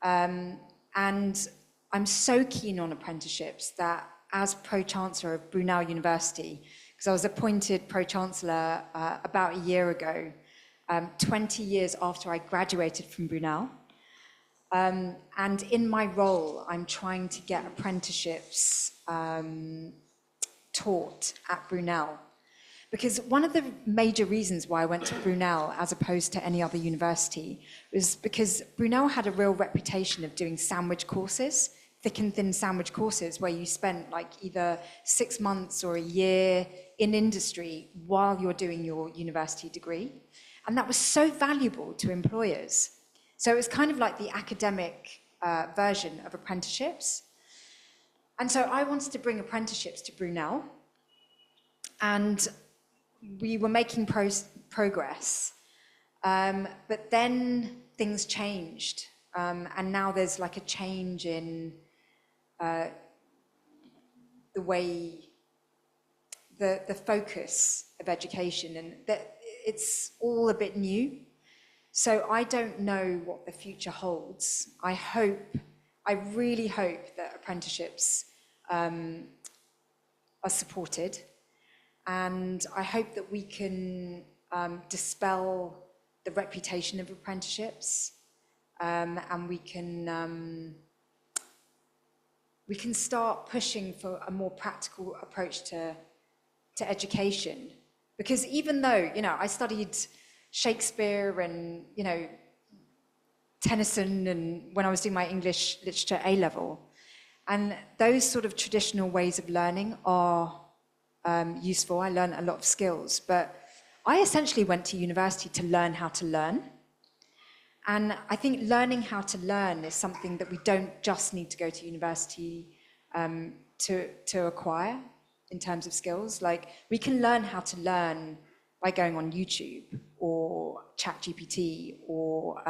And I'm so keen on apprenticeships that as Pro-Chancellor of Brunel University, because I was appointed Pro-Chancellor about a year ago, 20 years after I graduated from Brunel. And in my role, I'm trying to get apprenticeships taught at Brunel. Because one of the major reasons why I went to Brunel as opposed to any other university was because Brunel had a real reputation of doing sandwich courses, thick and thin sandwich courses, where you spent like either 6 months or a year in industry while you're doing your university degree. And that was so valuable to employers. So it was kind of like the academic version of apprenticeships. And so I wanted to bring apprenticeships to Brunel. And we were making progress, but then things changed, and now there's like a change in the way, the focus of education, and that it's all a bit new. So I don't know what the future holds. I really hope that apprenticeships are supported. And I hope that we can dispel the reputation of apprenticeships, and we can start pushing for a more practical approach to education. Because even though, I studied Shakespeare and, Tennyson, and when I was doing my English literature A-level, and those sort of traditional ways of learning are useful. I learned a lot of skills, but I essentially went to university to learn how to learn. And I think learning how to learn is something that we don't just need to go to university to acquire in terms of skills. Like, we can learn how to learn by going on YouTube or ChatGPT or,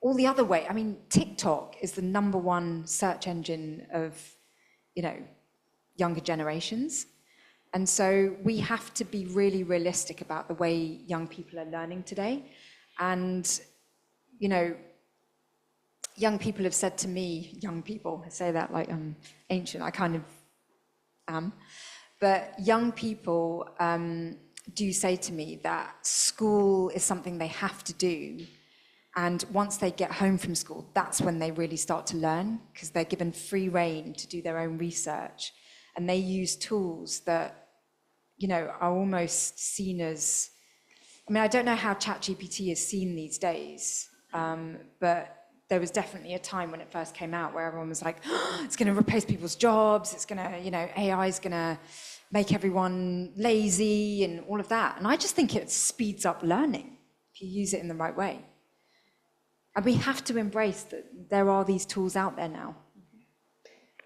all the other way. I mean, TikTok is the #1 search engine of, younger generations. And so we have to be really realistic about the way young people are learning today. And, young people have said to me, I say that like I'm ancient, I kind of am, but young people do say to me that school is something they have to do. And once they get home from school, that's when they really start to learn, because they're given free rein to do their own research. And they use tools that, are almost seen as, I don't know how ChatGPT is seen these days, but there was definitely a time when it first came out where everyone was like, oh, it's going to replace people's jobs, it's going to, AI is going to make everyone lazy and all of that. And I just think it speeds up learning if you use it in the right way. And we have to embrace that there are these tools out there now.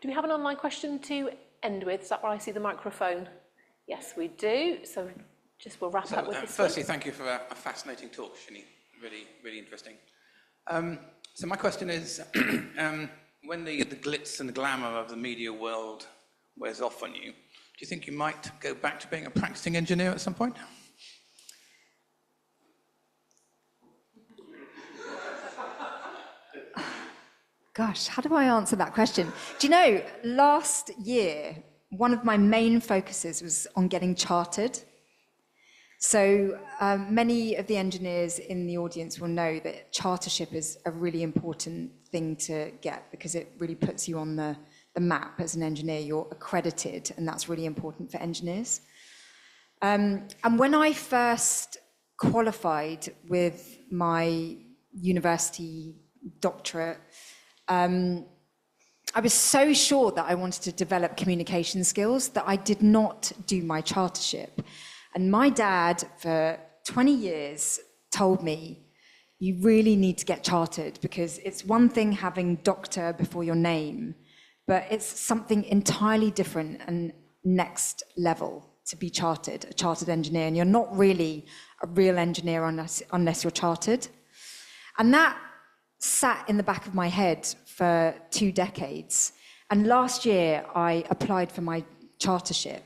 Do we have an online question to end with? Is that where I see the microphone? Yes, we do. So we'll wrap up with this. Firstly, thank you for a fascinating talk, Shini. Really, really interesting. So my question is, when the glitz and glamour of the media world wears off on you, do you think you might go back to being a practicing engineer at some point? Gosh, how do I answer that question? Do you know, last year, one of my main focuses was on getting chartered. So many of the engineers in the audience will know that chartership is a really important thing to get, because it really puts you on the map as an engineer. You're accredited, and that's really important for engineers. And when I first qualified with my university doctorate, I was so sure that I wanted to develop communication skills that I did not do my chartership. And my dad, for 20 years, told me, you really need to get chartered, because it's one thing having doctor before your name, but it's something entirely different and next level to be chartered, a chartered engineer. And you're not really a real engineer unless you're chartered. And that sat in the back of my head for 2 decades. And last year, I applied for my chartership.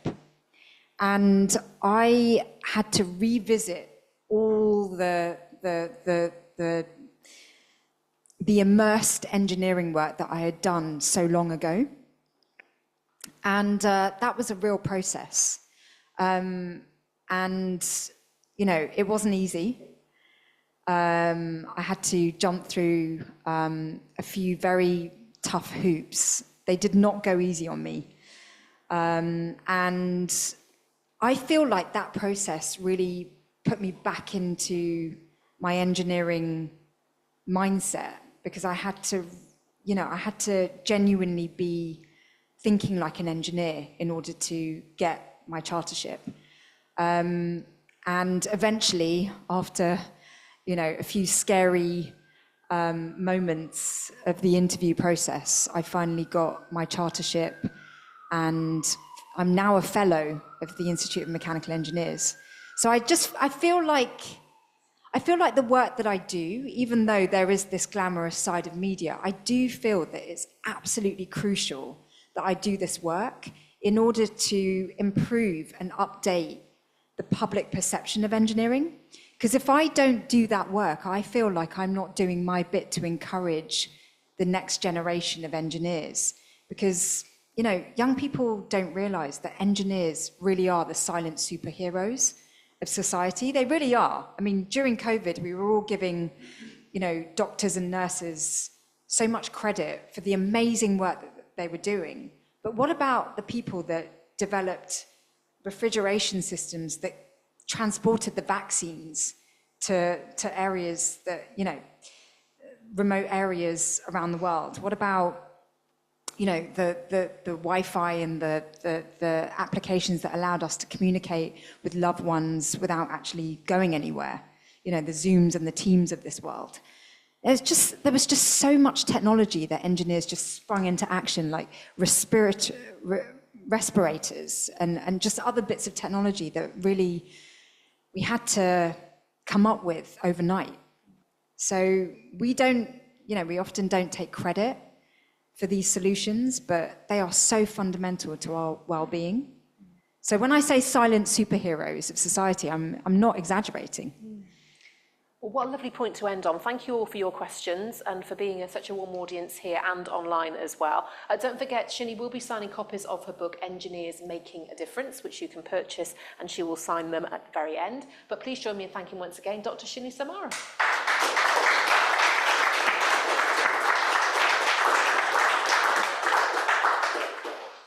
And I had to revisit all the immersed engineering work that I had done so long ago. And that was a real process. And, you know, it wasn't easy. I had to jump through a few very tough hoops. They did not go easy on me. And I feel like that process really put me back into my engineering mindset, because I had to, you know, I had to genuinely be thinking like an engineer in order to get my chartership. And eventually, after, you know, a few scary moments of the interview process, I finally got my chartership, and I'm now a fellow of the Institute of Mechanical Engineers. So I feel like the work that I do, even though there is this glamorous side of media, I do feel that it's absolutely crucial that I do this work in order to improve and update the public perception of engineering. Because if I don't do that work, I feel like I'm not doing my bit to encourage the next generation of engineers. Because, you know, young people don't realize that engineers really are the silent superheroes of society. They really are. I mean, during COVID, we were all giving, you know, doctors and nurses so much credit for the amazing work that they were doing. But what about the people that developed refrigeration systems that transported the vaccines to areas that, you know, remote areas around the world? What about, you know, the Wi-Fi and the applications that allowed us to communicate with loved ones without actually going anywhere? You know, the Zooms and the Teams of this world. There was just so much technology that engineers just sprung into action, like respirators and just other bits of technology that really we had to come up with overnight. So we often don't take credit for these solutions, but they are so fundamental to our well-being. So when I say silent superheroes of society, I'm not exaggerating. Well, what a lovely point to end on. Thank you all for your questions and for being such a warm audience here and online as well. Don't forget, Shini will be signing copies of her book, Engineers Making a Difference, which you can purchase, and she will sign them at the very end. But please join me in thanking once again Dr. Shini Somara.